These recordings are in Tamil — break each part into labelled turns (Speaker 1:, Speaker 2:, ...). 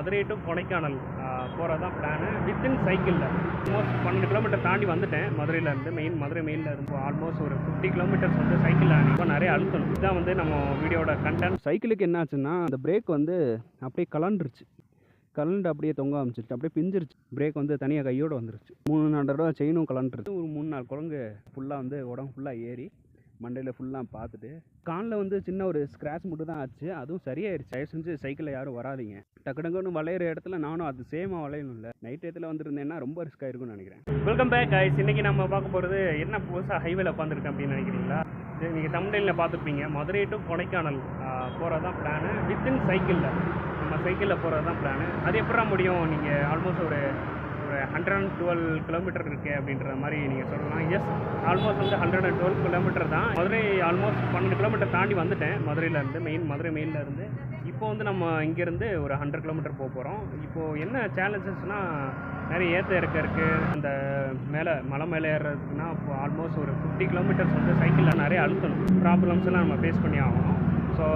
Speaker 1: மதுரை டு கொடைக்கானல் போகிறது தான் பிளானு. வித்தின் சைக்கிளில் ஆல்மோஸ்ட் 12 கிலோமீட்டர் தாண்டி வந்துட்டேன். மதுரையிலேருந்து மதுரை மெயினில் இருந்து ஆல்மோஸ்ட் ஒரு 50 கிலோமீட்டர்ஸ் வந்து சைக்கிளில் இப்போ நிறைய அழுத்தணும். இதுதான் வந்து நம்ம வீடியோட கண்டென்ட். சைக்கிளுக்கு என்ன ஆச்சுன்னா அந்த பிரேக் வந்து அப்படியே கலண்டுருச்சு. கலண்டு அப்படியே தொங்க ஆரம்பிச்சிருச்சு, அப்படியே பிஞ்சிருச்சு. பிரேக் வந்து தனியாக கையோடு வந்துருச்சு. 3-4 தடவை செயினும் கலண்டுருச்சு. ஒரு 3-4 குரங்கு ஃபுல்லாக வந்து உடம்பு ஃபுல்லாக ஏறி மண்டையில் ஃபுல்லாக பார்த்துட்டு காலில் வந்து சின்ன ஒரு ஸ்க்ராட்ச் மட்டும் தான் ஆச்சு. அதுவும் சரியாயிருச்சு. தயவு செஞ்சு சைக்கிளில் யாரும் வராதிங்க. டக்குன்னு வளையிற இடத்துல நானும் அது சேமாக வளையணும் இல்லை. நைட் டயத்தில் வந்துருந்தேன்னா ரொம்ப ரிஸ்க் ஆயிருக்கும்னு நினைக்கிறேன். Welcome back guys. இன்றைக்கி நம்ம பார்க்க போகிறது என்ன புதுசாக ஹைவேல உட்காந்துருக்கேன் அப்படின்னு நினைக்கிறீங்களா? நீங்கள் தம்ப்நெயிலில் பார்த்துருப்பீங்க. மதுரை டு கொடைக்கானல் போகிறது தான் பிளானு. வித்தின் சைக்கிளில் நம்ம சைக்கிளில் போகிறது தான் பிளானு. அது எப்படா முடியும்? நீங்கள் ஆல்மோஸ்ட் ஒரு 112 கிலோமீட்டர் இருக்குது அப்படின்ற மாதிரி நீங்கள் சொல்லலாம். எஸ், ஆல்மோஸ்ட் வந்து 112 கிலோமீட்டர் தான். மதுரை ஆல்மோஸ்ட் 12 கிலோமீட்டர் தாண்டி வந்துட்டேன். மதுரையிலேருந்து மதுரை மெயினில் இருந்து இப்போ வந்து நம்ம இங்கேருந்து ஒரு 100 கிலோமீட்டர் போக போகிறோம். இப்போது என்ன சேலஞ்சஸ்னால் நிறைய ஏற்ற இருக்குது. அந்த மலை மேலே ஏறுறதுக்குன்னா இப்போ ஆல்மோஸ்ட் ஒரு 50 கிலோமீட்டர்ஸ் வந்து சைக்கிளில் நிறைய அழுத்தணும். ப்ராப்ளம்ஸ்லாம் நம்ம ஃபேஸ் பண்ணி ஆகணும். ஸோ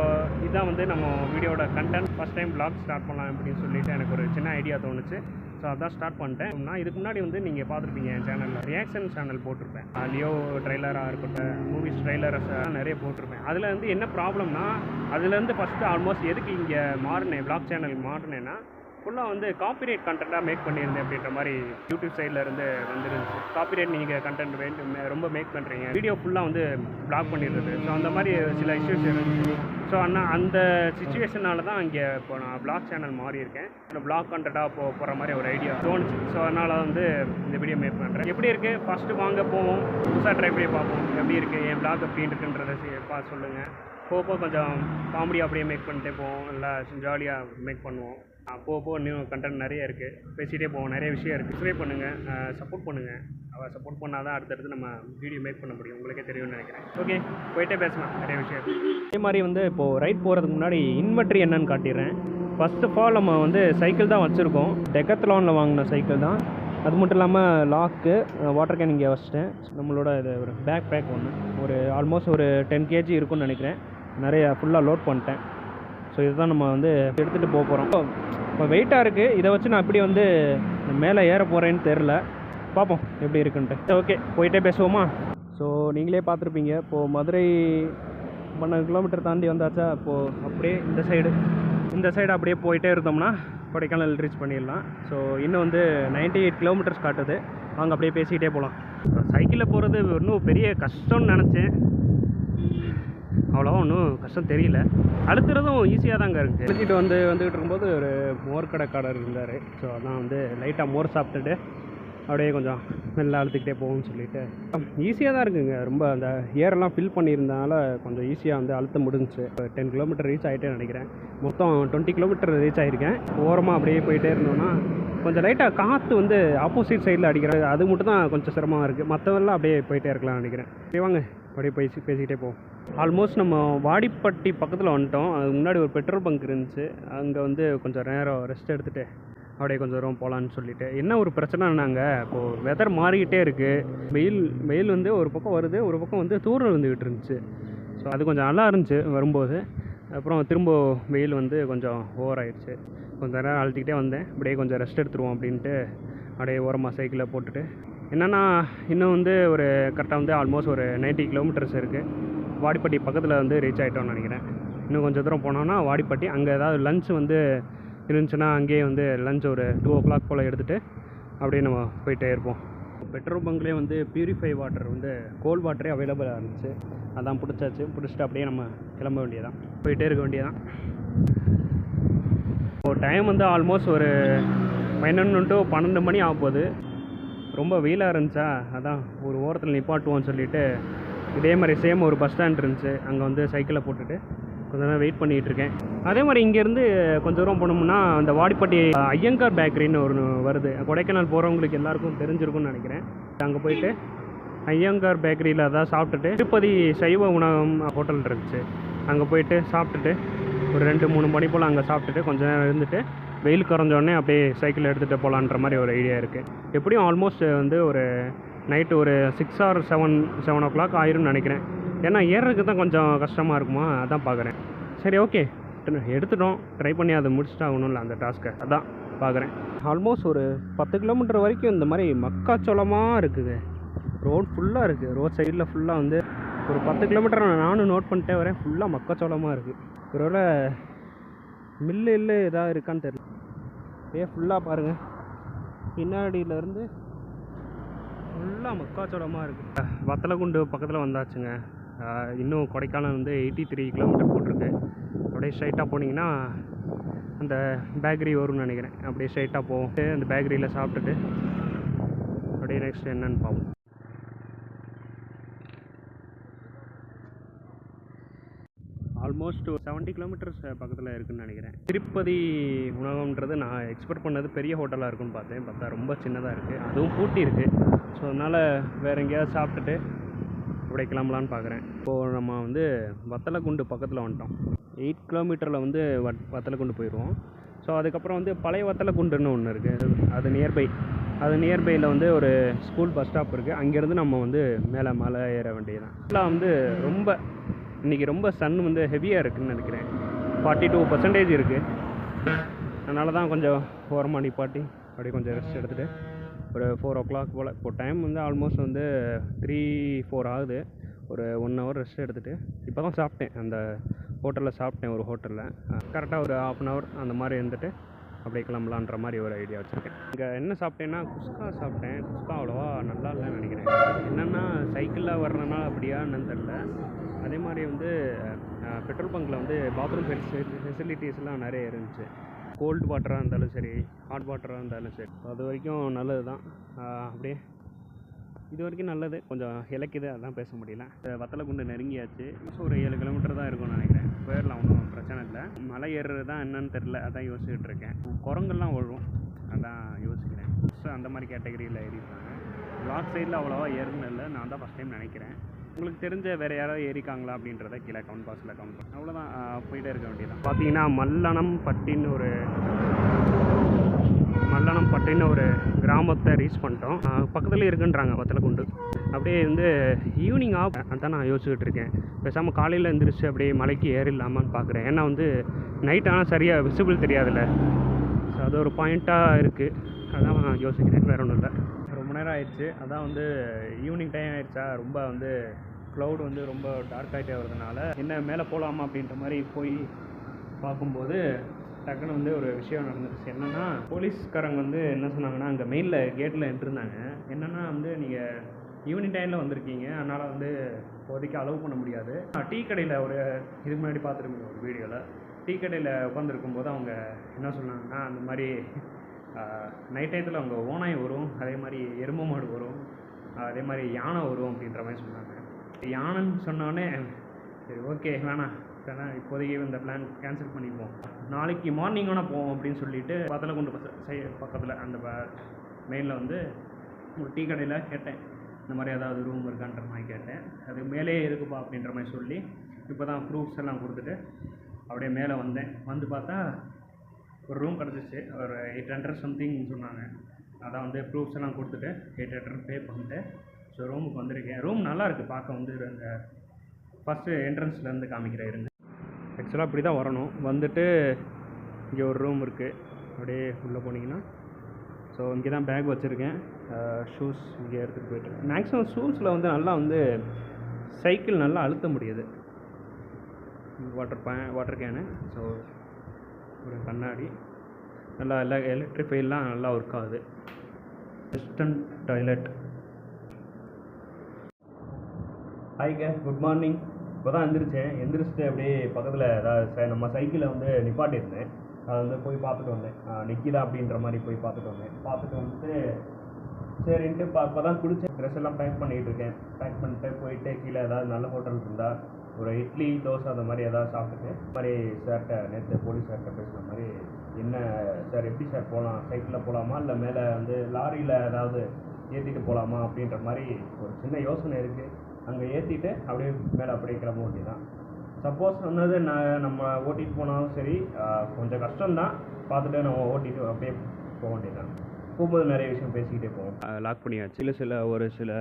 Speaker 1: இதுதான் வந்து நம்ம வீடியோட content. First time vlog start பண்ணலாம் அப்படின்னு சொல்லிட்டு எனக்கு ஒரு சின்ன ஐடியா தோணுச்சு. ஸோ அதான் ஸ்டார்ட் பண்ணிட்டேன். நான் இதுக்கு முன்னாடி வந்து நீங்கள் பார்த்துருப்பீங்க என் சேனலில் ரியாக்ஷன் சேனல் போட்டிருப்பேன். லியோ ட்ரெய்லராக இருக்கட்டும், மூவிஸ் ட்ரெய்லர்ஸ் நிறைய போட்டிருப்பேன். அதில் வந்து என்ன ப்ராப்ளம்னா, அதுலேருந்து ஃபஸ்ட்டு ஆல்மோஸ்ட் எதுக்கு இங்கே மாறினேன், ப்ளாக் சேனல் மாறினேன்னா ஃபுல்லாக வந்து காப்பிரைட் கண்டென்ட்டாக மேக் பண்ணியிருந்தேன் அப்படின்ற மாதிரி யூடியூப் சைடில் இருந்து வந்துருந்துச்சு. காப்பிரைட் நீங்கள் கண்டென்ட் ரொம்ப மேக் பண்ணுறீங்க, வீடியோ ஃபுல்லாக வந்து பிளாக் பண்ணிடுறது. ஸோ அந்த மாதிரி சில இஷ்யூஸ் இருந்துச்சு. ஸோ அந்த சுச்சுவேஷனால தான் இங்கே இப்போ நான் பிளாக் சேனல் மாறி இருக்கேன். இந்த பிளாக் கண்டென்ட்டாக போகிற மாதிரி ஒரு ஐடியா தோணுச்சு. ஸோ அதனால் வந்து இந்த வீடியோ மேக் பண்ணுறேன். எப்படி இருக்குது ஃபஸ்ட்டு வாங்க போவோம், புதுசாக ட்ரை பண்ணி பார்ப்போம் எப்படி இருக்குது என் பிளாக் எப்படி இருக்குன்றதை பார்த்து சொல்லுங்கள். போக கொஞ்சம் காமெடியாக அப்படியே மேக் பண்ணிட்டே போவோம், நல்லா ஜாலியாக மேக் பண்ணுவோம். போக இன்னும் கண்டென்ட் நிறைய இருக்குது, பேசிகிட்டே போவோம். நிறைய விஷயம் இருக்குது. சப்ஸ்கிரைப் பண்ணுங்கள், சப்போர்ட் பண்ணுங்கள். அவள் சப்போர்ட் பண்ணால் தான் அடுத்தடுத்து நம்ம வீடியோ மேக் பண்ண முடியும். உங்களுக்கே தெரியும்னு நினைக்கிறேன். ஓகே, போயிட்டே பேசலாம், நிறைய விஷயம் இருக்குது. அதே மாதிரி வந்து இப்போது ரைட் போகிறதுக்கு முன்னாடி இன்வெர்ட்ரி என்னன்னு காட்டிடுறேன். ஃபர்ஸ்ட் ஆஃப் ஆல் நம்ம வந்து சைக்கிள் தான் வச்சுருக்கோம். டெக்கத்லானில் வாங்கின சைக்கிள் தான். அது மட்டும் இல்லாமல் லாக்கு, வாட்டர் கேன் இங்கே வச்சுட்டேன். நம்மளோட இது ஒரு பேக் பேக் ஒன்று ஒரு ஆல்மோஸ்ட் ஒரு 10 kg இருக்குன்னு நினைக்கிறேன். நிறைய ஃபுல்லாக லோட் பண்ணிட்டேன். ஸோ இதுதான் நம்ம வந்து எடுத்துகிட்டு போக போகிறோம். இப்போ வெயிட்டாக இருக்குது. இதை வச்சு நான் எப்படி வந்து மேலே ஏற போகிறேன்னு தெரில, பார்ப்போம் எப்படி இருக்குன்ட்டு. ஓகே, போயிட்டே பேசுவோமா? ஸோ நீங்களே பார்த்துருப்பீங்க. இப்போது மதுரை 12 கிலோமீட்டர் தாண்டி வந்தாச்சா. இப்போது அப்படியே இந்த சைடு அப்படியே போயிட்டே இருந்தோம்னா கொடைக்கானல் ரீச் பண்ணிடலாம். ஸோ இன்னும் வந்து 98 கிலோமீட்டர்ஸ் காட்டுது. வாங்க அப்படியே பேசிக்கிட்டே போகலாம். சைக்கிளில் போகிறது இன்னும் பெரிய கஷ்டம்னு நினச்சேன். அவ்வளோவா ஒன்றும் கஷ்டம் தெரியல. அழுத்துறதும் ஈஸியாக தாங்க இருக்குது. அழுத்திட்டு வந்துக்கிட்டு இருக்கும்போது ஒரு மோர் கடைக்காரர் இருந்தார். ஸோ அதான் வந்து லைட்டாக மோர் சாப்பிட்டுட்டு அப்படியே கொஞ்சம் மெல்ல அழுத்திக்கிட்டே போகும்னு சொல்லிட்டு ஈஸியாக தான் இருக்குங்க. ரொம்ப அந்த ஏரெல்லாம் ஃபில் பண்ணியிருந்தனால கொஞ்சம் ஈஸியாக வந்து அழுத்த முடிஞ்சிச்சு. 10 கிலோமீட்டர் ரீச் ஆகிட்டேன்னு நினைக்கிறேன். மொத்தம் 20 கிலோமீட்டர் ரீச் ஆகிருக்கேன். ஓரமாக அப்படியே போயிட்டே இருந்தோன்னா கொஞ்சம் லைட்டாக காற்று வந்து ஆப்போசிட் சைடில் அடிக்கிறது, அது மட்டும் தான் கொஞ்சம் சிரமமாக இருக்குது. மற்றவெல்லாம் அப்படியே போயிட்டே இருக்கலாம்னு நினைக்கிறேன். சரி வாங்க அப்படியே பேசிக்கிட்டே போவோம். ஆல்மோஸ்ட் நம்ம வாடிப்பட்டி பக்கத்தில் வந்துட்டோம். அதுக்கு முன்னாடி ஒரு பெட்ரோல் பங்க் இருந்துச்சு. அங்கே வந்து கொஞ்சம் நேரம் ரெஸ்ட் எடுத்துகிட்டு அப்படியே கொஞ்சம் தூரம் போகலான்னு சொல்லிட்டு. என்ன ஒரு பிரச்சனைனாங்க, இப்போது வெதர் மாறிக்கிட்டே இருக்குது. வெயில் வந்து ஒரு பக்கம் வருது, ஒரு பக்கம் வந்து தூரல் வந்துக்கிட்டு இருந்துச்சு. ஸோ அது கொஞ்சம் நல்லா இருந்துச்சு வரும்போது. அப்புறம் திரும்ப வெயில் வந்து கொஞ்சம் ஓவர் ஆகிடுச்சு. கொஞ்சம் நேரம் அழுத்திக்கிட்டே வந்தேன். அப்படியே கொஞ்சம் ரெஸ்ட் எடுத்துருவோம் அப்படின்ட்டு அப்படியே ஓரமாக சைக்கிளில் போட்டுட்டு. என்னென்னா இன்னும் வந்து ஒரு கரெக்டாக வந்து ஆல்மோஸ்ட் ஒரு 90 கிலோமீட்டர்ஸ் இருக்குது. வாடிப்பட்டி பக்கத்தில் வந்து ரீச் ஆகிட்டோம்னு நினைக்கிறேன். இன்னும் கொஞ்சம் தூரம் போனோன்னா வாடிப்பட்டி. அங்கே ஏதாவது லஞ்ச் வந்து இருந்துச்சுன்னா அங்கேயே வந்து லஞ்ச் ஒரு 2 o'clock போல் எடுத்துகிட்டு அப்படியே நம்ம போயிட்டே இருப்போம். பெட்ரோல் பங்க்லேயே வந்து பியூரிஃபை வாட்டர் வந்து கோல்ட் வாட்டரே அவைலபிளாக இருந்துச்சு. அதான் பிடிச்சிட்டு அப்படியே நம்ம கிளம்ப வேண்டியதான், போயிட்டே இருக்க வேண்டியதான். இப்போ டைம் வந்து ஆல்மோஸ்ட் ஒரு 11 to 12 மணி ஆக போகுது. ரொம்ப வெயிலாக இருந்துச்சா, அதான் ஒரு ஓரத்தில் நிப்பாட்டுவோன்னு சொல்லிவிட்டு இதே மாதிரி சேம் ஒரு பஸ் ஸ்டாண்ட் இருந்துச்சு. அங்கே வந்து சைக்கிளை போட்டுட்டு கொஞ்ச நேரம் வெயிட் பண்ணிகிட்டு இருக்கேன். அதே மாதிரி இங்கேருந்து கொஞ்சம் தூரம் போனோம்னா அந்த வாடிப்பட்டி ஐயங்கார் பேக்கரின்னு ஒரு வருது. கொடைக்கானல் போகிறவங்களுக்கு எல்லாருக்கும் தெரிஞ்சிருக்கும்னு நினைக்கிறேன். அங்கே போயிட்டு ஐயங்கார் பேக்கரியில் அதான் சாப்பிட்டுட்டு திருப்பதி சைவ உணவகம் ஹோட்டல் இருந்துச்சு. அங்கே போயிட்டு சாப்பிட்டுட்டு ஒரு 2-3 மணி போல் அங்கே சாப்பிட்டுட்டு கொஞ்சம் நேரம் இருந்துட்டு வெயில் குறைஞ்சோடனே அப்படியே சைக்கிள் எடுத்துகிட்டு போகலான்ற மாதிரி ஒரு ஐடியா இருக்குது. எப்படியும் ஆல்மோஸ்ட் வந்து ஒரு நைட்டு ஒரு 6 or 7 o'clock ஆயிரும்னு நினைக்கிறேன். ஏன்னா ஏறுறதுக்கு தான் கொஞ்சம் கஷ்டமாக இருக்குமா, அதான் பார்க்குறேன். சரி ஓகே, எடுத்துட்டோம். ட்ரை பண்ணி அதை முடிச்சுட்டு ஆகணும்ல அந்த டாஸ்க்கை, அதான் பார்க்குறேன். ஆல்மோஸ்ட் ஒரு 10 கிலோமீட்டர் வரைக்கும் இந்த மாதிரி மக்காச்சோளமாக இருக்குங்க. ரோட் ஃபுல்லாக இருக்குது. ரோட் சைடில் ஃபுல்லாக வந்து ஒரு 10 கிலோமீட்டர் நானும் நோட் பண்ணிட்டே வரேன். ஃபுல்லாக மக்காச்சோளமாக இருக்குது. ஒருவேளை மில்லு எதாவது இருக்கான்னு தெரியல. ஃபுல்லாக பாருங்கள், பின்னாடியிலேருந்து ஃபுல்லாக மக்காச்சோளமாக இருக்குது. வத்தலகுண்டு பக்கத்தில் வந்தாச்சுங்க. இன்னும் கொடைக்கானல் வந்து 83 கிலோமீட்டர் போட்டிருக்கு. அப்படியே ஸ்ட்ரைட்டாக போனீங்கன்னா அந்த பேக்கரி வரும்னு நினைக்கிறேன். அப்படியே ஸ்ட்ரைட்டாக போவோம். அந்த பேக்கரியில் சாப்பிட்டுட்டு அப்படியே நெக்ஸ்ட் என்னன்னு பார்ப்போம். ஆல்மோஸ்ட் 70 கிலோமீட்டர்ஸ் பக்கத்தில் இருக்குதுன்னு நினைக்கிறேன். திருப்பதி உணவகம்ன்றது நான் எக்ஸ்பெக்ட் பண்ணது பெரிய ஹோட்டலாக இருக்குன்னு பார்த்தா ரொம்ப சின்னதாக இருக்குது. அதுவும் பூட்டி இருக்குது. ஸோ அதனால் வேறு எங்கேயாவது சாப்பிட்டுட்டு அப்படியே கிளம்பலான்னு பார்க்குறேன். இப்போது நம்ம வந்து வத்தலகுண்டு பக்கத்தில் வந்துட்டோம். 8 கிலோமீட்டரில் வந்து வத்தலகுண்டு போயிடுவோம். ஸோ அதுக்கப்புறம் வந்து பழைய வத்தலகுண்டுன்னு ஒன்று இருக்குது. அது நியர்பையில் வந்து ஒரு ஸ்கூல் பஸ் ஸ்டாப் இருக்குது. அங்கேருந்து நம்ம வந்து மலை ஏற வேண்டியதுதான். ஃபுல்லாக வந்து இன்றைக்கி ரொம்ப சன் வந்து ஹெவியாக இருக்குதுன்னு நினைக்கிறேன். 42% இருக்குது. அதனால தான் கொஞ்சம் ஓரமாக நிப்பாட்டி அப்படியே கொஞ்சம் ரெஸ்ட் எடுத்துகிட்டு ஒரு 4 o'clock போல். இப்போ டைம் வந்து ஆல்மோஸ்ட் வந்து 3-4 ஆகுது. ஒரு 1 hour ரெஸ்ட் எடுத்துகிட்டு இப்போ தான் சாப்பிட்டேன். அந்த ஹோட்டலில் சாப்பிட்டேன். ஒரு ஹோட்டலில் கரெக்டாக ஒரு 1/2 hour அந்த மாதிரி இருந்துட்டு அப்படியே கிளம்பலான்ற மாதிரி ஒரு ஐடியா வச்சுருக்கேன். இங்கே என்ன சாப்பிட்டேன்னா குஸ்கா சாப்பிட்டேன். குஸ்கா அவ்வளோவா நல்லா இல்லைன்னு நினைக்கிறேன். என்னென்னா சைக்கிளில் வர்றதுனால அப்படியா என்னன்னு தெரில. அதே மாதிரி வந்து பெட்ரோல் பங்க்கில் வந்து பாத்ரூம் ஃபெசிலிட்டிஸ்லாம் நிறைய இருந்துச்சு. கோல்டு வாட்டராக இருந்தாலும் சரி, ஹாட் வாட்டராக இருந்தாலும் சரி, அது வரைக்கும் நல்லது தான். அப்படியே இது வரைக்கும் நல்லது. கொஞ்சம் இலக்குது, அதான் பேச முடியல. வத்தலகுண்டு நெருங்கியாச்சு. ஒரு 7 கிலோமீட்டர் தான் இருக்கும்னு நினைக்கிறேன். போயிடலாம், ஒன்றும் பிரச்சனை இல்லை. மலை ஏறுறது தான் என்னன்னு தெரில, அதான் யோசிச்சுட்டு இருக்கேன். குரங்கெல்லாம் வரும், அதான் யோசிக்கிறேன். ஸோ அந்த மாதிரி கேட்டகரியில் ஏறிட்டாங்க. லாக் சைடில் அவ்வளோவா ஏறுன்னு இல்லை. நான் தான் ஃபஸ்ட் டைம் நினைக்கிறேன். உங்களுக்கு தெரிஞ்ச வேறு யாராவது ஏறிக்காங்களா அப்படின்றத கீழே கமெண்ட் பாக்ஸில் கமெண்ட் பண்ணி அவ்வளோதான். போயிட்டே இருக்க வேண்டியதான். பார்த்தீங்கன்னா மல்லனம்பட்டின்னு ஒரு கிராமத்தை ரீச் பண்ணிட்டோம். பக்கத்தில் இருக்குன்றாங்க வத்தலகுண்டு. அப்படியே வந்து ஈவினிங் அதான் நான் யோசிச்சுக்கிட்டு இருக்கேன். பேசாமல் காலையில் எழுந்திரிச்சு அப்படியே மலைக்கு ஏறிடலாமான்னு பார்க்குறேன். ஏன்னா வந்து நைட் ஆனால் சரியாக விசிபிள் தெரியாதுல்ல. ஸோ அது ஒரு பாயிண்ட்டாக இருக்குது. அதான் நான் யோசிக்கிறேன், வேறு ஒன்றும் இல்லை. ரொம்ப நேரம் ஆயிடுச்சு. அதான் வந்து ஈவினிங் டைம் ஆயிடுச்சா, ரொம்ப வந்து க்ளவுட் வந்து ரொம்ப டார்க் ஆகிட்டே வருதுனால என்ன மேலே போகலாமா அப்படின்ற மாதிரி போய் பார்க்கும்போது டக்குன்னு வந்து ஒரு விஷயம் நடந்துருச்சு. என்னென்னா போலீஸ்காரங்க வந்து என்ன சொன்னாங்கன்னா, அங்கே மெயினில் கேட்டில் நின்றுருந்தாங்க. என்னென்னா வந்து நீங்கள் ஈவினிங் டைமில் வந்திருக்கீங்க, அதனால் வந்து இப்போதைக்கு அலோவ் பண்ண முடியாது. டீ கடையில் ஒரு இதுக்கு முன்னாடி பார்த்துருக்கீங்க ஒரு வீடியோவில். டீ கடையில் உட்காந்துருக்கும் போது அவங்க என்ன சொன்னாங்கன்னா, அந்த மாதிரி நைட் டயத்தில் அவங்க ஓனாய் வரும், அதே மாதிரி எருமை மாடு வரும், அதே மாதிரி யானை வரும் அப்படின்ற மாதிரி சொன்னாங்க. யானைன்னு சொன்னோடனே சரி ஓகே வேணாம் இப்போதைக்கு இந்த பிளான் கேன்சல் பண்ணிப்போம், நாளைக்கு மார்னிங் வேணால் போவோம் அப்படின்னு சொல்லிட்டு வத்தலகுண்டு பக்கத்தில் அந்த மெயினில் வந்து ஒரு டீ கடையில் கேட்டேன். இந்த மாதிரி ஏதாவது ரூம் இருக்கான்ற மாதிரி கேட்டேன். அது மேலே இருக்குப்பா அப்படின்ற மாதிரி சொல்லி இப்போ தான் ப்ரூஃப்ஸ் எல்லாம் கொடுத்துட்டு அப்படியே மேலே வந்தேன். வந்து பார்த்தா ஒரு ரூம் கிடச்சிச்சு. ஒரு 800 சம்திங் சொன்னாங்க. அதான் வந்து ப்ரூஃப்ஸ் எல்லாம் கொடுத்துட்டு 800 பே பண்ணிட்டு ஸோ ரூமுக்கு வந்திருக்கேன். ரூம் நல்லா இருக்குது பார்க்க. வந்து அந்த ஃபஸ்ட்டு என்ட்ரன்ஸ்லேருந்து காமிக்கிற இருங்க. ஆக்சுவலாக இப்படி தான் வரணும். வந்துட்டு இங்கே ஒரு ரூம் இருக்குது. அப்படியே உள்ளே போனீங்கன்னா ஸோ இங்கே தான் பேக் வச்சுருக்கேன். ஷூஸ் இங்கே எடுத்துகிட்டு போய்ட்டு மேக்ஸிமம் ஷூஸில் வந்து நல்லா வந்து சைக்கிள் நல்லா அழுத்த முடியுது. வாட்டர் கேனு, ஸோ ஒரு கண்ணாடி, நல்லா எலக்ட்ரிஃபைலாம் நல்லா ஒர்க் ஆகுது. Western toilet. Hi guys, good morning. இப்போ தான் எந்திரிச்சிட்டு அப்படியே பக்கத்தில் ஏதாவது நம்ம சைக்கிளை வந்து நிப்பாட்டியிருந்தேன். அதை வந்து போய் பார்த்துட்டு வந்தேன். நிற்கிதா அப்படின்ற மாதிரி போய் பார்த்துட்டு வந்துட்டு சரின்ட்டு இப்போ தான் குடித்தேன். ட்ரெஸ் எல்லாம் பேக் பண்ணிகிட்டு இருக்கேன். பேக் பண்ணிட்டு போயிட்டு கீழே ஏதாவது நல்ல ஹோட்டல் இருந்தால் ஒரு இட்லி தோசை அந்த மாதிரி ஏதாவது சாப்பிட்டுட்டு இந்த மாதிரி சார்கிட்ட நேற்று போலீஸ் சார்கிட்ட பேசுகிற மாதிரி, என்ன சார் எப்படி சார் போகலாம், சைக்கிளில் போகலாமா இல்லை மேலே வந்து லாரியில் ஏதாவது ஏற்றிட்டு போகலாமா அப்படின்ற மாதிரி ஒரு சின்ன யோசனை இருக்குது. அங்கே ஏற்றிட்டு அப்படியே மேலே அப்படியே கிளம்ப வேண்டியதான். சப்போஸ் வந்தது நம்ம ஓட்டிகிட்டு போனாலும் சரி, கொஞ்சம் கஷ்டம்தான். பார்த்துட்டு நம்ம ஓட்டிகிட்டு அப்படியே போக வேண்டியதான். போகும்போது நிறைய விஷயம் பேசிக்கிட்டே போவோம். லாக் பண்ணியாச்சு. ஒரு சில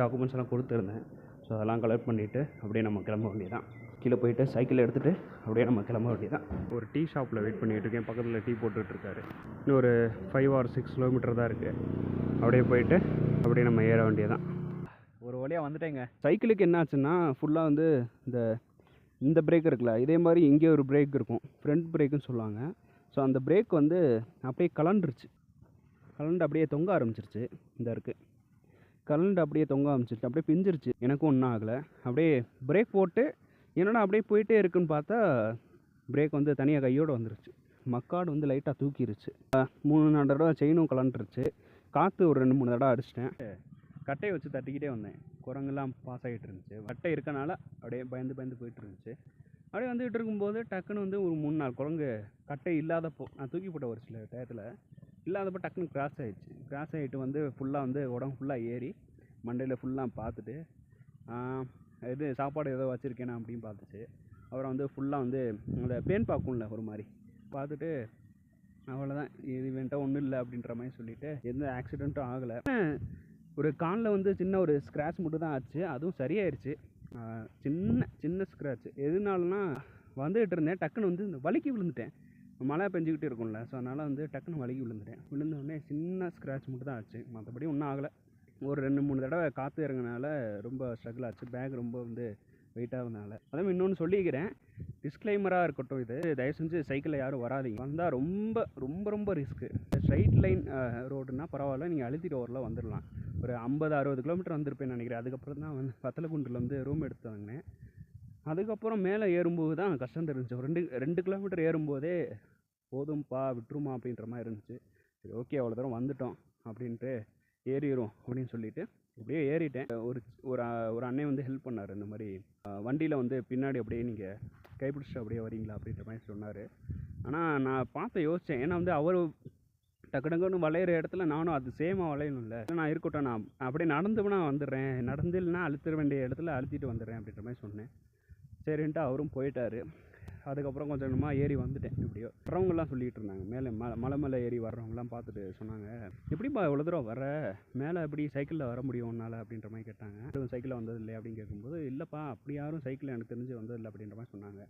Speaker 1: டாக்குமெண்ட்ஸ் எல்லாம் கொடுத்துருந்தேன். ஸோ அதெல்லாம் கலெக்ட் பண்ணிவிட்டு அப்படியே நம்ம கிளம்ப வேண்டியதான். கீழே போயிட்டு சைக்கிளை எடுத்துகிட்டு அப்படியே நம்ம கிளம்ப வேண்டியதான். ஒரு டீ ஷாப்பில் வெயிட் பண்ணிகிட்டு இருக்கேன். பக்கத்தில் டீ போட்டுட்ருக்காரு. இன்னும் ஒரு 5 or 6 கிலோமீட்டர் தான் இருக்குது. அப்படியே போயிட்டு அப்படியே நம்ம ஏற வேண்டியதான். ஒரு வழியாக வந்துட்டேங்க. சைக்கிளுக்கு என்ன ஆச்சுன்னா ஃபுல்லாக வந்து இந்த பிரேக் இருக்குல்ல, இதே மாதிரி இங்கே ஒரு பிரேக் இருக்கும், ஃப்ரண்ட் பிரேக்குன்னு சொல்லுவாங்க. ஸோ அந்த பிரேக் வந்து அப்படியே கலண்டு அப்படியே தொங்க ஆரம்பிச்சிருச்சு. இந்த இருக்குது கலண்டு அப்படியே தொங்க ஆரம்பிச்சிருச்சு, அப்படியே பிஞ்சிருச்சு. எனக்கும் ஒன்றும் ஆகலை. அப்படியே பிரேக் போட்டு என்னடா அப்படியே போயிட்டே இருக்குன்னு பார்த்தா பிரேக் வந்து தனியாக கையோடு வந்துருச்சு. மக்காடு வந்து லைட்டாக தூக்கிருச்சு. 3-4 தடவை செயினும் கலண்டுருச்சு. காற்று ஒரு 2-3 தடவை அடிச்சிட்டேன். கட்டையை வச்சு தட்டிக்கிட்டே வந்தேன். குரங்கெல்லாம் பாஸ் ஆகிட்டு இருந்துச்சு. கட்டை இருக்கனால அப்படியே பயந்து போயிட்டு இருந்துச்சு. அப்படியே வந்துகிட்டு இருக்கும்போது டக்குன்னு வந்து ஒரு 3-4 குரங்கு கட்டை இல்லாதப்போ, நான் தூக்கி போட்ட ஒரு சில டயத்தில் இல்லாதப்போ டக்குன்னு கிராஸ் ஆகிடுச்சு. கிராஸ் ஆகிட்டு வந்து ஃபுல்லாக வந்து உடம்பு ஃபுல்லாக ஏறி மண்டையில் ஃபுல்லாக பார்த்துட்டு இது சாப்பாடு ஏதோ வச்சுருக்கேனா அப்படின்னு பார்த்துச்சு. அப்புறம் வந்து ஃபுல்லாக வந்து அந்த பேன் பார்க்கும்ல ஒரு மாதிரி பார்த்துட்டு அவ்வளோதான், இது இவன்ட்ட ஒன்றும் இல்லை அப்படின்ற மாதிரி சொல்லிவிட்டு எந்த ஆக்சிடெண்ட்டும் ஆகலை. ஒரு காலில் வந்து சின்ன ஒரு ஸ்க்ராட்ச் மட்டும் தான் ஆச்சு. அதுவும் சரியாயிருச்சு. சின்ன ஸ்க்ராட்ச். எதுனாலனா வந்துகிட்டு இருந்தேன், டக்குன்னு வந்து இந்த வலிக்கு விழுந்துட்டேன். மழை பெஞ்சிக்கிட்டு இருக்கும்ல, ஸோ அதனால் வந்து டக்குன்னு வலிக்கு விழுந்தோடனே சின்ன ஸ்க்ராட்ச் மட்டும் தான் ஆச்சு. மற்றபடி ஒன்றும் ஆகலை. ஒரு 2-3 தடவை காற்று இறங்கினால ரொம்ப ஸ்ட்ரகிள் ஆச்சு. பேக் ரொம்ப வந்து வெயிட்டாக இருந்தனால. அதுவும் இன்னொன்று சொல்லிக்கிறேன், டிஸ்க்ளைமராக இருக்கட்டும், இது தயவு செஞ்சு சைக்கிளில் யாரும் வராதிங்க. வந்தால் ரொம்ப ரொம்ப ரொம்ப ரிஸ்க்கு. ஸ்ட்ரைட் லைன் ரோடுனா பரவாயில்ல, நீங்கள் அழுத்திட்டு ஓரில் வந்துடலாம். ஒரு 50-60 கிலோமீட்டர் வந்திருப்பேன்னு நினைக்கிறேன். அதுக்கப்புறம் தான் வந்து வத்தலக்குண்டில் வந்து ரூம் எடுத்து வாங்கினேன். அதுக்கப்புறம் மேலே ஏறும்போது தான் கஷ்டம் தெரிஞ்சிச்சு. 2 கிலோமீட்டர் ஏறும்போதே போதும்ப்பா விட்டுருமா அப்படின்ற மாதிரி இருந்துச்சு. சரி, ஓகே, அவ்வளோ தூரம் வந்துட்டோம் அப்படின்ட்டு ஏறிடும் அப்படின்னு சொல்லிட்டு அப்படியே ஏறிட்டேன். ஒரு அண்ணன் வந்து ஹெல்ப் பண்ணார். இந்த மாதிரி வண்டியில் வந்து பின்னாடி அப்படியே நீங்கள் கைப்பிடிச்சிட்டு அப்படியே வரீங்களா அப்படின்ற மாதிரி சொன்னார். ஆனால் நான் யோசித்தேன், ஏன்னா வந்து அவர் டக்குன்னு வளையிற இடத்துல நானும் அது சேமாக வளையணும்ல. நான் இருக்கட்டும், நான் அப்படியே நடந்துனா வந்துடுறேன், நடந்து இல்லைனா அழுத்திட வேண்டிய இடத்துல அழுத்திட்டு வந்துடுறேன் அப்படின்ற மாதிரி சொன்னேன். சரின்ட்டு அவரும் போயிட்டார். அதுக்கப்புறம் கொஞ்சம் கொஞ்சமாக ஏறி வந்துட்டேன். எப்படியோ வர்றவங்கலாம் சொல்லிகிட்டு இருந்தாங்க, மேலே மலை ஏறி வர்றவங்கலாம் பார்த்துட்டு சொன்னாங்க, எப்படிப்பா இவ்வளோ தூரம் வர, மேலே எப்படி சைக்கிளில் வர முடியும் உன்னால் அப்படின்ற மாதிரி கேட்டாங்க. சைக்கிளில் வந்தது இல்லையா அப்படின்னு கேட்கும்போது, இல்லைப்பா அப்படி யாரும் சைக்கிளில் எனக்கு தெரிஞ்சு வந்ததில்லை அப்படின்ற மாதிரி சொன்னாங்க.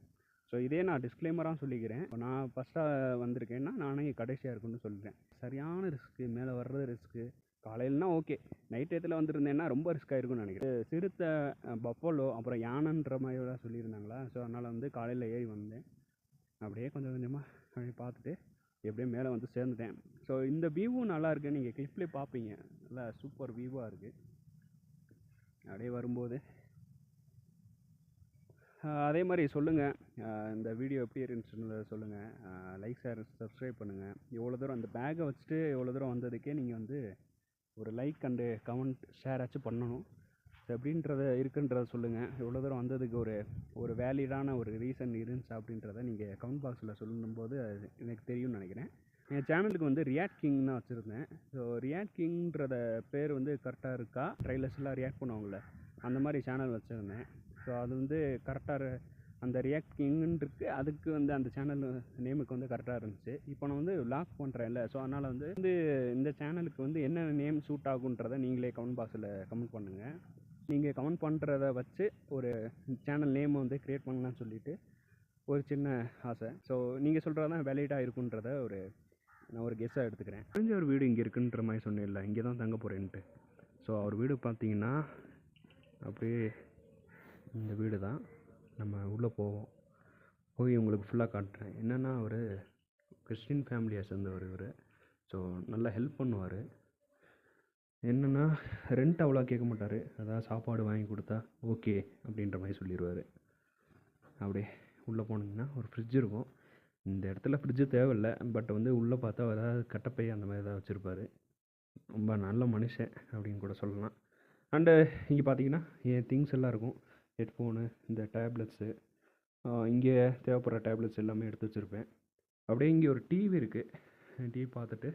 Speaker 1: ஸோ இதே நான் டிஸ்க்ளைமராக சொல்லிக்கிறேன். இப்போ நான் ஃபஸ்ட்டாக வந்திருக்கேன்னா நானே கடைசியாக இருக்குன்னு சொல்கிறேன். சரியான ரிஸ்க்கு, மேலே வர்றது ரிஸ்க்கு. காலையிலனா ஓகே, நைட் டயத்தில் வந்துருந்தேன்னா ரொம்ப ரிஸ்க்காக இருக்குன்னு நினைக்கிறேன். சிறுத்தை, பஃபலோ, அப்புறம் யானைன்ற மாதிரிலாம் சொல்லியிருந்தாங்களா. ஸோ அதனால் வந்து காலையில் ஏறி வந்தேன். அப்படியே கொஞ்சம் கொஞ்சமாக அப்படியே பார்த்துட்டு எப்படியும் மேலே வந்து சேர்ந்துட்டேன். ஸோ இந்த வியூவும் நல்லா இருக்குது, நீங்கள் கிளிப்லேயே பார்ப்பீங்க. நல்லா சூப்பர் வியூவாக இருக்குது. அப்படியே வரும்போது அதே மாதிரி சொல்லுங்கள், இந்த வீடியோ எப்படி இருந்துச்சுன்னு சொல்லுங்கள். லைக், ஷேர், சப்ஸ்கிரைப் பண்ணுங்கள். எவ்வளோ தூரம் அந்த பேக்கை வச்சுட்டு எவ்வளோ தூரம் வந்ததுக்கே நீங்கள் வந்து ஒரு லைக் அண்டு கமெண்ட் ஷேர் ஆச்சும் பண்ணணும். எப்படின்றத இருக்குன்றத சொல்லுங்கள். எவ்வளோ தூரம் வந்ததுக்கு ஒரு வேலிடான ஒரு ரீசன் இருந்துச்சு அப்படின்றத நீங்கள் கமெண்ட் பாக்ஸில் சொல்லும்போது எனக்கு தெரியும்னு நினைக்கிறேன். என் சேனலுக்கு வந்து ரியாக்ட் கிங் தான் வச்சுருந்தேன். ஸோ ரியாக்ட் கிங்கிறத பேர் வந்து கரெக்டாக இருக்கா, ட்ரைலர்ஸ்லாம் ரியாக்ட் பண்ணுவாங்கள்ல, அந்த மாதிரி சேனல் வச்சுருந்தேன். ஸோ அது வந்து கரெக்டாக அந்த ரியாக்ட் கிங்குன்னு இருக்குது, அதுக்கு வந்து அந்த சேனல் நேமுக்கு வந்து கரெக்டாக இருந்துச்சு. இப்போ நான் வந்து வ்ளாக் பண்ணுறேன்ல, ஸோ அதனால் வந்து இந்த சேனலுக்கு வந்து என்ன நேம் சூட் ஆகுன்றதை நீங்களே கமெண்ட் பாக்ஸில் கமெண்ட் பண்ணுங்கள். நீங்கள் கமெண்ட் பண்ணுறத வச்சு ஒரு சேனல் நேம் வந்து க்ரியேட் பண்ணலான்னு சொல்லிவிட்டு ஒரு சின்ன ஆசை. ஸோ நீங்கள் சொல்கிறது தான் வேலிடாக இருக்குன்றத நான் ஒரு கெஸ்ஸாக எடுத்துக்கிறேன். தெரிஞ்ச ஒரு வீடு இங்கே இருக்குன்ற மாதிரி சொன்னேன்ல, இங்கே தான் தங்க போகிறேன்ட்டு. ஸோ அவர் வீடு பார்த்தீங்கன்னா அப்படியே இந்த வீடு தான். நம்ம உள்ளே போய் உங்களுக்கு ஃபுல்லாக காட்டுறேன். என்னென்னா அவர் கிறிஸ்டின் ஃபேமிலியை சேர்ந்தவர் இவர். ஸோ நல்லா ஹெல்ப் பண்ணுவார். என்னென்னா ரெண்ட் அவ்வளோ கேட்க மாட்டார். அதாவது சாப்பாடு வாங்கி கொடுத்தா ஓகே அப்படின்ற மாதிரி சொல்லிடுவார். அப்படியே உள்ளே போனீங்கன்னா ஒரு ஃப்ரிட்ஜ் இருக்கும். இந்த இடத்துல ஃப்ரிட்ஜு தேவையில்லை, பட் வந்து உள்ளே பார்த்தா ஏதாவது கட்டப்பை அந்த மாதிரி ஏதாவது வச்சுருப்பார். ரொம்ப நல்ல மனுஷன் அப்படின்னு கூட சொல்லலாம். அண்டு இங்கே பார்த்தீங்கன்னா என் திங்ஸ் எல்லாம் இருக்கும். ஹெட்ஃபோனு, இந்த டேப்லெட்ஸு, இங்கே தேவைப்படுற டேப்லெட்ஸ் எல்லாமே எடுத்து வச்சுருப்பேன். அப்படியே இங்கே ஒரு டிவி இருக்குது. டிவி பார்த்துட்டு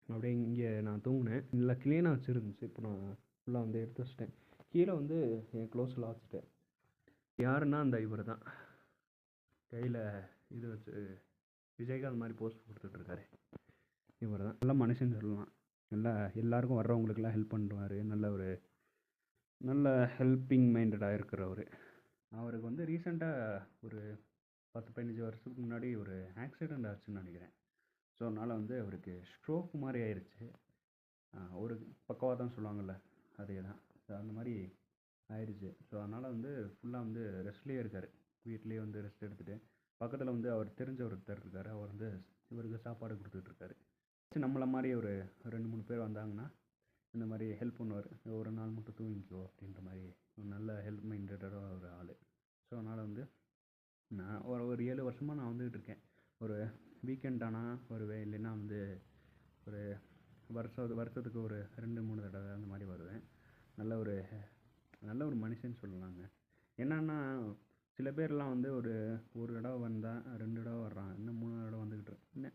Speaker 1: அப்படியே இங்கே நான் தூங்கினேன். நல்லா க்ளீனாக வச்சுருந்துச்சு. இப்போ நான் ஃபுல்லாக வந்து எடுத்து வச்சிட்டேன். கீழே வந்து என் க்ளோஸில் வச்சுட்டேன். யாருன்னா அந்த இவர் தான், கையில் இது வச்சு விஜயகாந்த் மாதிரி போஸ்ட் கொடுத்துட்ருக்காரு. இவர் தான் நல்ல மனுஷன் சொல்லலாம். நல்லா எல்லாருக்கும் வர்றவங்களுக்கெல்லாம் ஹெல்ப் பண்ணுவார். நல்ல ஹெல்ப்பிங் மைண்டடாக இருக்கிறவர்.
Speaker 2: அவருக்கு வந்து ரீசெண்டாக ஒரு 10-15 வருஷத்துக்கு முன்னாடி ஒரு ஆக்சிடெண்ட் ஆச்சுன்னு நினைக்கிறேன். ஸோ அதனால் வந்து அவருக்கு ஸ்ட்ரோக் மாதிரி ஆயிடுச்சு. ஒரு பக்கவாதம் சொல்லுவாங்கள்ல, அதே தான். ஸோ அந்த மாதிரி ஆயிடுச்சு. ஸோ அதனால் வந்து ஃபுல்லாக வந்து ரெஸ்ட்லேயே இருக்கார். வீட்லேயே வந்து ரெஸ்ட் எடுத்துகிட்டு பக்கத்தில் வந்து அவர் தெரிஞ்ச ஒருத்தர் இருக்கார். அவர் வந்து இவருக்கு சாப்பாடு கொடுத்துட்ருக்காரு. நம்மளை மாதிரி ஒரு 2-3 பேர் வந்தாங்கன்னா இந்த மாதிரி ஹெல்ப் பண்ணுவார். ஒரு நாள் மட்டும் தூங்கிக்கோ அப்படின்ற மாதிரி ஒரு நல்ல ஹெல்ப் மைண்டடாக ஒரு ஆள். ஸோ அதனால் வந்து நான் ஒரு 7 வருஷமாக நான் வந்துக்கிட்டு இருக்கேன். ஒரு வீக்கெண்ட் ஆனால் வருவேன், இல்லைன்னா வந்து ஒரு வருஷத்துக்கு ஒரு 2-3 தடவை அந்த மாதிரி வருவேன். நல்ல ஒரு மனுஷன்னு சொல்லலாங்க. என்னன்னா சில பேர்லாம் வந்து ஒரு தடவை வந்தால் 2 தடவை வர்றான், இன்னும் 3 தடவை வந்துக்கிட்டு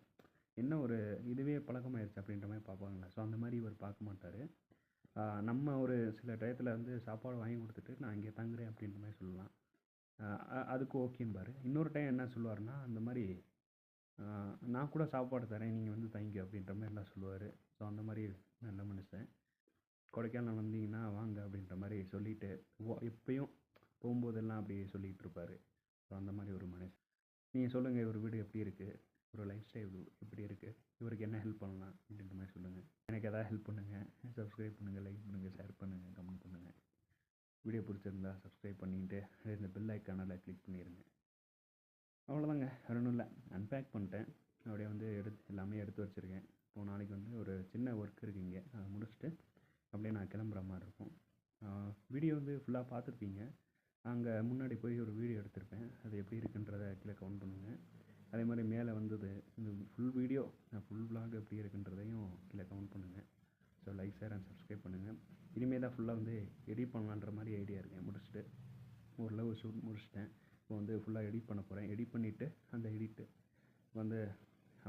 Speaker 2: என்ன ஒரு இதுவே பழக்கமாயிருச்சு அப்படின்ற மாதிரி பார்ப்பாங்க. ஸோ அந்த மாதிரி இவர் பார்க்க மாட்டார். நம்ம ஒரு சில டயத்தில் வந்து சாப்பாடு வாங்கி கொடுத்துட்டு நான் இங்கே தங்குறேன் அப்படின்ற மாதிரி சொல்லலாம். அதுக்கு ஓகேம்பார். இன்னொரு டைம் என்ன சொல்லுவார்னா, அந்த மாதிரி நான் கூட சாப்பாடு தரேன், நீங்கள் வந்து தங்கிக்க அப்படின்ற மாதிரிலாம் சொல்லுவார். ஸோ அந்த மாதிரி நல்ல மனுஷன். கொடைக்கானல் வந்தீங்கன்னா வாங்க அப்படின்ற மாதிரி சொல்லிவிட்டு எப்பயும் போகும்போதெல்லாம் அப்படி சொல்லிகிட்டு இருப்பார். ஸோ அந்த மாதிரி ஒரு மனுஷன். நீங்கள் சொல்லுங்கள், இவர் வீடு எப்படி இருக்குது, ஒரு லைஃப் ஸ்டைல் எப்படி இருக்குது, இவருக்கு என்ன ஹெல்ப் பண்ணலாம் அப்படின்ற மாதிரி சொல்லுங்கள். எனக்கு எதாவது ஹெல்ப் பண்ணுங்கள். சப்ஸ்கிரைப் பண்ணுங்கள், லைக் பண்ணுங்கள், ஷேர் பண்ணுங்கள், கமெண்ட் பண்ணுங்கள். வீடியோ பிடிச்சிருந்தா சப்ஸ்கிரைப் பண்ணிவிட்டு இந்த பெல் ஐக்கானில் கிளிக் பண்ணிடுங்க. அவ்வளோதாங்க, வேறு ஒன்றும் இல்லை. அன்பேக் பண்ணிட்டேன். அப்படியே வந்து எல்லாமே எடுத்து வச்சுருக்கேன். இப்போது நாளைக்கு வந்து ஒரு சின்ன ஒர்க் இருக்குது இங்கே, அதை முடிச்சுட்டு அப்படியே நான் கிளம்புற மாதிரி இருக்கும். வீடியோ வந்து ஃபுல்லாக பார்த்துருப்பீங்க. அங்கே முன்னாடி போய் ஒரு வீடியோ எடுத்திருப்பேன். அது எப்படி இருக்குன்றதை கீழே கமெண்ட் பண்ணுங்கள். அதே மாதிரி மேலே வந்தது இந்த ஃபுல் வீடியோ, ஃபுல் vlog எப்படி இருக்குன்றதையும் கீழே கமெண்ட் பண்ணுங்கள். So like, share and subscribe பண்ணுங்கள். இனிமேல் தான் ஃபுல்லாக வந்து எடிட் பண்ணலான்ற மாதிரி ஐடியா இருக்கேன். முடிச்சுட்டு ஓரளவு ஷூட் முடிச்சிட்டேன். இப்போ வந்து ஃபுல்லாக எடிட் பண்ண போகிறேன். எடிட் பண்ணிவிட்டு அந்த எடிட்டு வந்து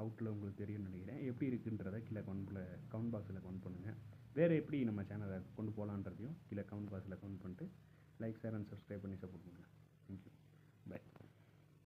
Speaker 2: அவுட்டில் உங்களுக்கு தெரியும்னு நினைக்கிறேன். எப்படி இருக்குன்றதை கீழே கமெண்ட் பாக்ஸில் கமெண்ட் பண்ணுங்கள். வேறு எப்படி நம்ம சேனலை கொண்டு போகலான்றதையும் கீழே கமெண்ட் பாக்ஸில் கமெண்ட் பண்ணிட்டு லைக், ஷேர் அண்ட் சப்ஸ்கிரைப் பண்ணி சப்போர்ட் பண்ணுங்கள்.